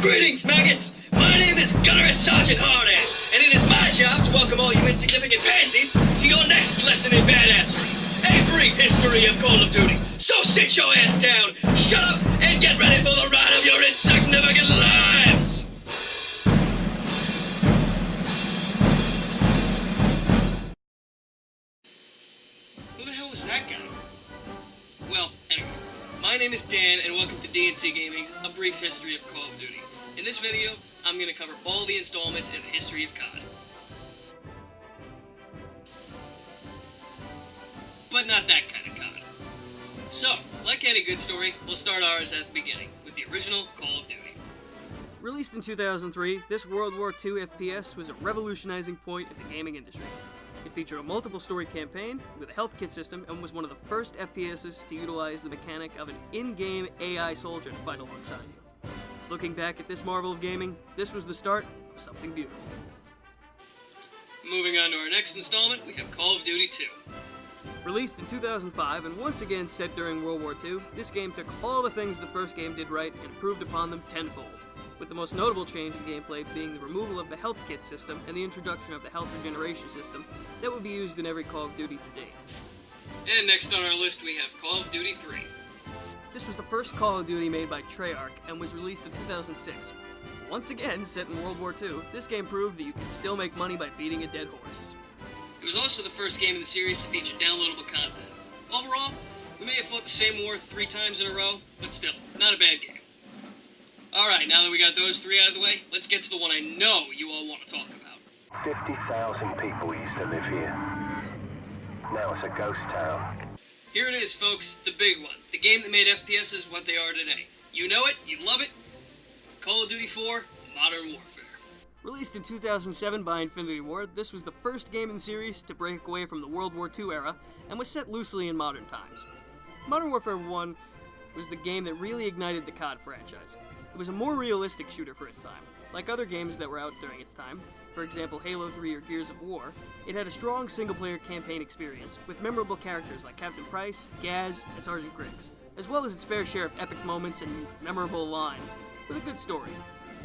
Greetings, maggots! My name is Gunnerous Sergeant Hardass, and it is my job to welcome all you insignificant pansies to your next lesson in badassery. A brief history of Call of Duty. So sit your ass down, shut up, and get ready for the ride of your insignificant lives! Who the hell was that guy? Well, anyway, my name is Dan, and welcome to D&CGaming's A Brief History of Call of Duty. In this video, I'm going to cover all the installments in the history of COD. But not that kind of COD. So, like any good story, we'll start ours at the beginning, with the original Call of Duty. Released in 2003, this World War II FPS was a revolutionizing point in the gaming industry. It featured a multiple story campaign with a health kit system and was one of the first FPSs to utilize the mechanic of an in-game AI soldier to fight alongside you. Looking back at this marvel of gaming, this was the start of something beautiful. Moving on to our next installment, we have Call of Duty 2. Released in 2005 and once again set during World War II, this game took all the things the first game did right and improved upon them tenfold, with the most notable change in gameplay being the removal of the health kit system and the introduction of the health regeneration system that would be used in every Call of Duty to date. And next on our list we have Call of Duty 3. This was the first Call of Duty made by Treyarch and was released in 2006. Once again, set in World War II, this game proved that you can still make money by beating a dead horse. It was also the first game in the series to feature downloadable content. Overall, we may have fought the same war 3 times in a row, but still, not a bad game. Alright, now that we got those 3 out of the way, let's get to the one I know you all want to talk about. 50,000 people used to live here. Now it's a ghost town. Here it is, folks, the big one. The game that made FPSs what they are today. You know it, you love it. Call of Duty 4, Modern Warfare. Released in 2007 by Infinity Ward, this was the first game in the series to break away from the World War II era and was set loosely in modern times. Modern Warfare 1 was the game that really ignited the COD franchise. It was a more realistic shooter for its time. Like other games that were out during its time, for example Halo 3 or Gears of War, it had a strong single-player campaign experience with memorable characters like Captain Price, Gaz, and Sergeant Griggs, as well as its fair share of epic moments and memorable lines, with a good story.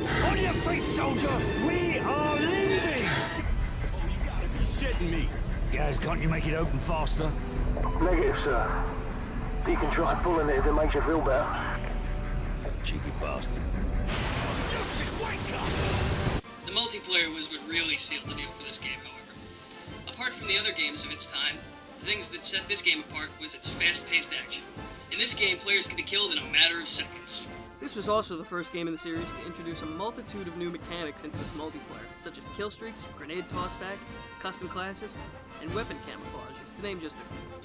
On your feet, soldier! We are leaving! Oh, you gotta be shitting me! Guys, can't you make it open faster? Negative, sir. If you can try pulling it if it makes you feel better. Cheeky bastard. The multiplayer was what really sealed the deal for this game, however. Apart from the other games of its time, the things that set this game apart was its fast-paced action. In this game, players could be killed in a matter of seconds. This was also the first game in the series to introduce a multitude of new mechanics into its multiplayer, such as kill streaks, grenade tossback, custom classes, and weapon camouflages, to name just a few.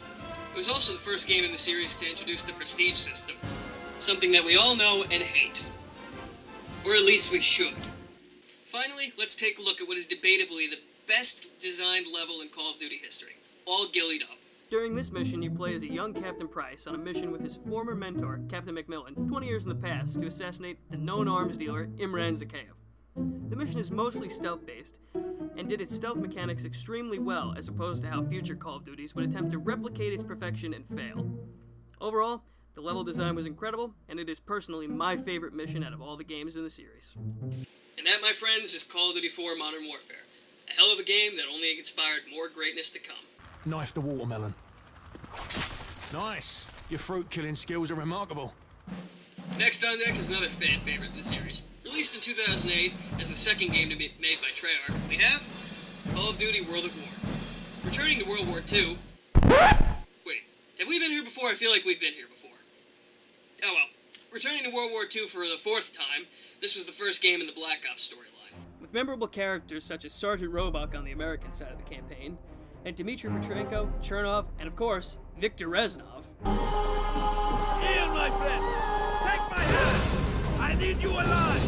It was also the first game in the series to introduce the prestige system, something that we all know and hate. Or at least we should. Finally, let's take a look at what is debatably the best designed level in Call of Duty history, all gillied up. During this mission, you play as a young Captain Price on a mission with his former mentor, Captain McMillan, 20 years in the past, to assassinate the known arms dealer, Imran Zakhaev. The mission is mostly stealth-based, and did its stealth mechanics extremely well, as opposed to how future Call of Duties would attempt to replicate its perfection and fail. Overall, the level design was incredible, and it is personally my favorite mission out of all the games in the series. And that, my friends, is Call of Duty 4 Modern Warfare. A hell of a game that only inspired more greatness to come. Knife the watermelon. Nice! Your fruit-killing skills are remarkable. Next on deck is another fan favorite in the series. Released in 2008 as the second game to be made by Treyarch, we have Call of Duty World at War. Returning to World War II... Wait, have we been here before? I feel like we've been here before. Oh well. Returning to World War II for the 4th time, this was the first game in the Black Ops storyline. With memorable characters such as Sergeant Roebuck on the American side of the campaign, and Dmitry Petrenko, Chernov, and of course, Viktor Reznov. Ian, my friend! Take my hand! I need you alive!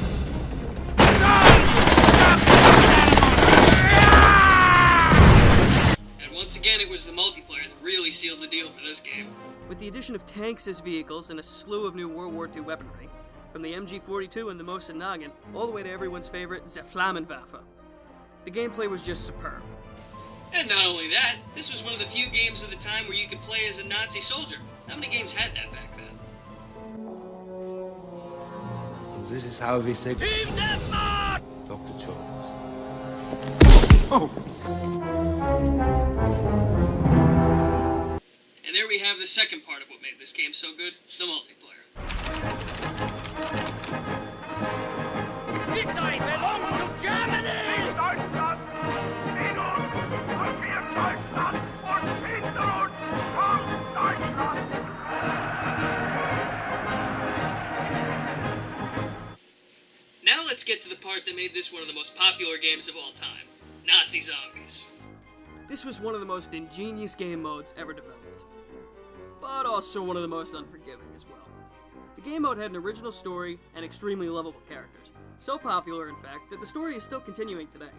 And once again, it was the multiplayer that really sealed the deal for this game. With the addition of tanks as vehicles and a slew of new World War II weaponry, from the MG42 and the Mosin Nagant, all the way to everyone's favorite, the Flammenwaffe. The gameplay was just superb. And not only that, this was one of the few games of the time where you could play as a Nazi soldier. How many games had that back then? this is how we say Leave them on! Dr. Jones. And there we have the second part of what made this game so good, the multiplayer. Victory belongs to Germany! Now let's get to the part that made this one of the most popular games of all time, Nazi Zombies. This was one of the most ingenious game modes ever developed, but also one of the most unforgiving as well. The game mode had an original story and extremely lovable characters, so popular in fact that the story is still continuing today.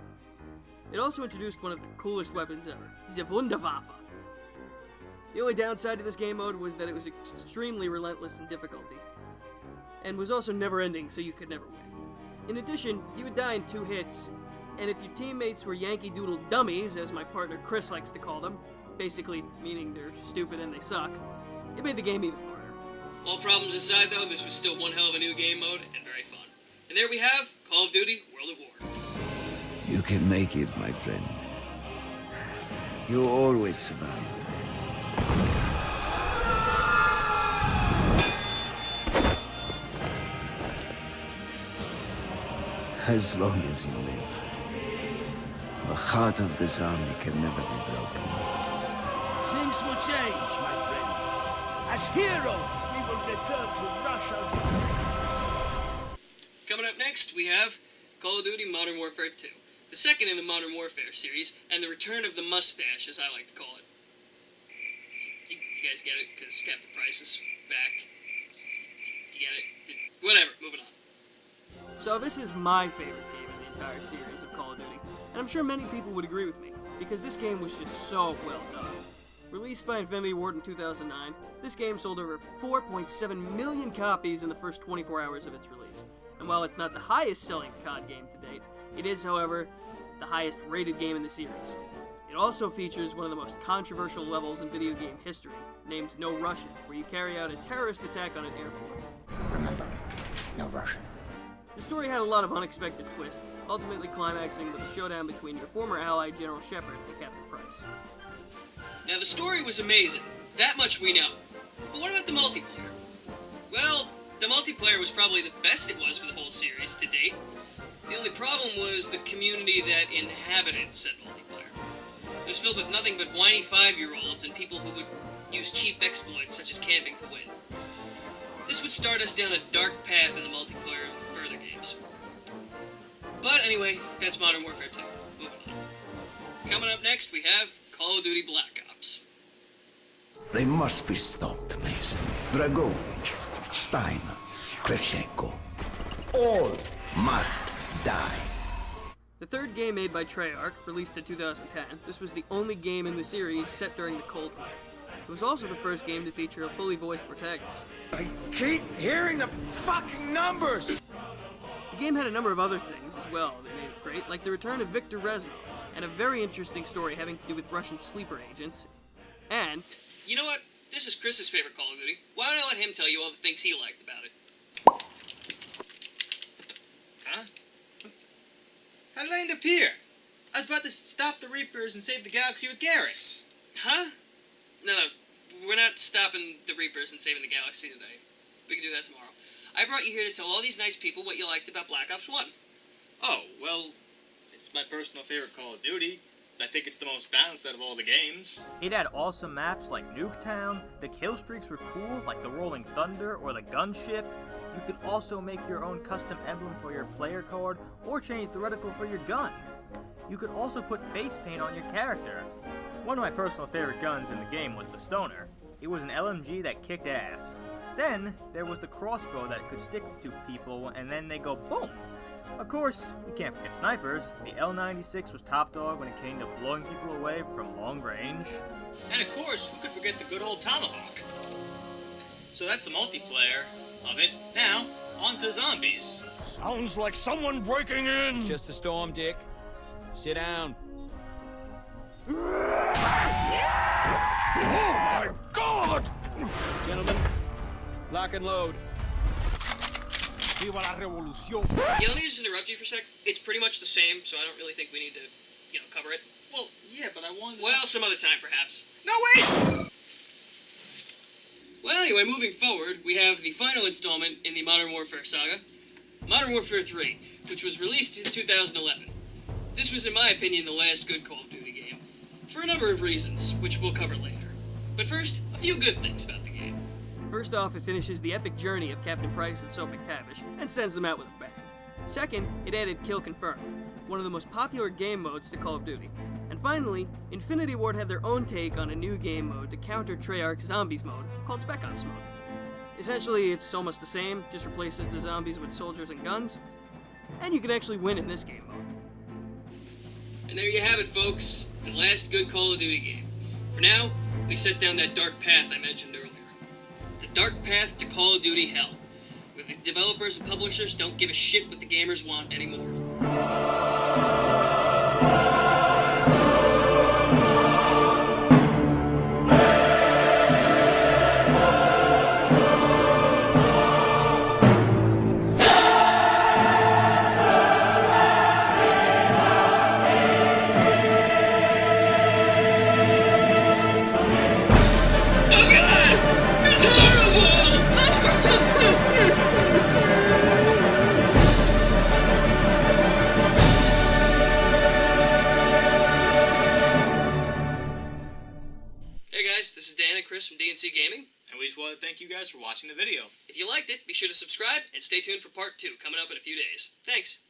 It also introduced one of the coolest weapons ever, the Wunderwaffe. The only downside to this game mode was that it was extremely relentless in difficulty, and was also never ending, so you could never win. In addition, you would die in 2 hits, and if your teammates were Yankee Doodle dummies, as my partner Chris likes to call them, basically meaning they're stupid and they suck, it made the game even harder. All problems aside though, this was still one hell of a new game mode, and very fun. And there we have Call of Duty World at War. You can make it, my friend. You always survive. As long as you live, the heart of the zombie can never be broken. Things will change, my friend. As heroes, we will return to Russia's... Coming up next, we have Call of Duty Modern Warfare 2, the second in the Modern Warfare series, and the return of the mustache, as I like to call it. You guys get it? Because Captain Price is back. You get it? Whatever, moving on. So this is my favorite game in the entire series of Call of Duty, and I'm sure many people would agree with me, because this game was just so well done. Released by Infinity Ward in 2009, this game sold over 4.7 million copies in the first 24 hours of its release. And while it's not the highest selling COD game to date, it is, however, the highest rated game in the series. It also features one of the most controversial levels in video game history, named No Russian, where you carry out a terrorist attack on an airport. Remember, no Russian. The story had a lot of unexpected twists, ultimately climaxing with a showdown between your former ally General Shepard and Captain Price. Now the story was amazing, that much we know. But what about the multiplayer? Well, the multiplayer was probably the best it was for the whole series to date. The only problem was the community that inhabited said multiplayer. It was filled with nothing but whiny 5-year-olds and people who would use cheap exploits such as camping to win. This would start us down a dark path in the multiplayer of the further games. But anyway, that's Modern Warfare 2. Moving on. Coming up next, we have Call of Duty Black Ops. They must be stopped, Mason. Dragovich, Steiner, Kravchenko. All must die. The third game made by Treyarch, released in 2010, this was the only game in the series set during the Cold War. It was also the first game to feature a fully voiced protagonist. I keep hearing the fucking numbers! The game had a number of other things as well that made it great, like the return of Viktor Reznov, and a very interesting story having to do with Russian sleeper agents. And, you know what? This is Chris's favorite Call of Duty. Why don't I let him tell you all the things he liked about it? Huh? How did I end up here? I was about to stop the Reapers and save the galaxy with Garrus. Huh? No, we're not stopping the Reapers and saving the galaxy today. We can do that tomorrow. I brought you here to tell all these nice people what you liked about Black Ops 1. Oh, well, it's my personal favorite Call of Duty. I think it's the most balanced out of all the games. It had awesome maps like Nuketown, the kill streaks were cool like the Rolling Thunder or the Gunship. You could also make your own custom emblem for your player card or change the reticle for your gun. You could also put face paint on your character. One of my personal favorite guns in the game was the Stoner. It was an LMG that kicked ass. Then there was the crossbow that could stick to people and then they go boom. Of course, we can't forget snipers. The L96 was top dog when it came to blowing people away from long range. And of course, who could forget the good old Tomahawk? So that's the multiplayer of it. Now, on to zombies. Sounds like someone breaking in! Just a storm, Dick. Sit down. Oh my God! Gentlemen, lock and load. Viva la revolución. Yeah, let me just interrupt you for a sec. It's pretty much the same, so I don't really think we need to, cover it. Well, yeah, but I wanted to... Well, some other time, perhaps. No, wait! Well, anyway, moving forward, we have the final installment in the Modern Warfare saga, Modern Warfare 3, which was released in 2011. This was, in my opinion, the last good Call of Duty game, for a number of reasons, which we'll cover later. But first, a few good things about the game. First off, it finishes the epic journey of Captain Price and Soap McTavish, and sends them out with a bang. Second, it added Kill Confirmed, one of the most popular game modes to Call of Duty. And finally, Infinity Ward had their own take on a new game mode to counter Treyarch's Zombies mode, called Spec Ops mode. Essentially, it's almost the same, just replaces the zombies with soldiers and guns, and you can actually win in this game mode. And there you have it, folks, the last good Call of Duty game. For now, we set down that dark path I mentioned earlier. The dark path to Call of Duty hell, where the developers and publishers don't give a shit what the gamers want anymore. This is Dan and Chris from D&CGaming. And we just want to thank you guys for watching the video. If you liked it, be sure to subscribe and stay tuned for part 2 coming up in a few days. Thanks.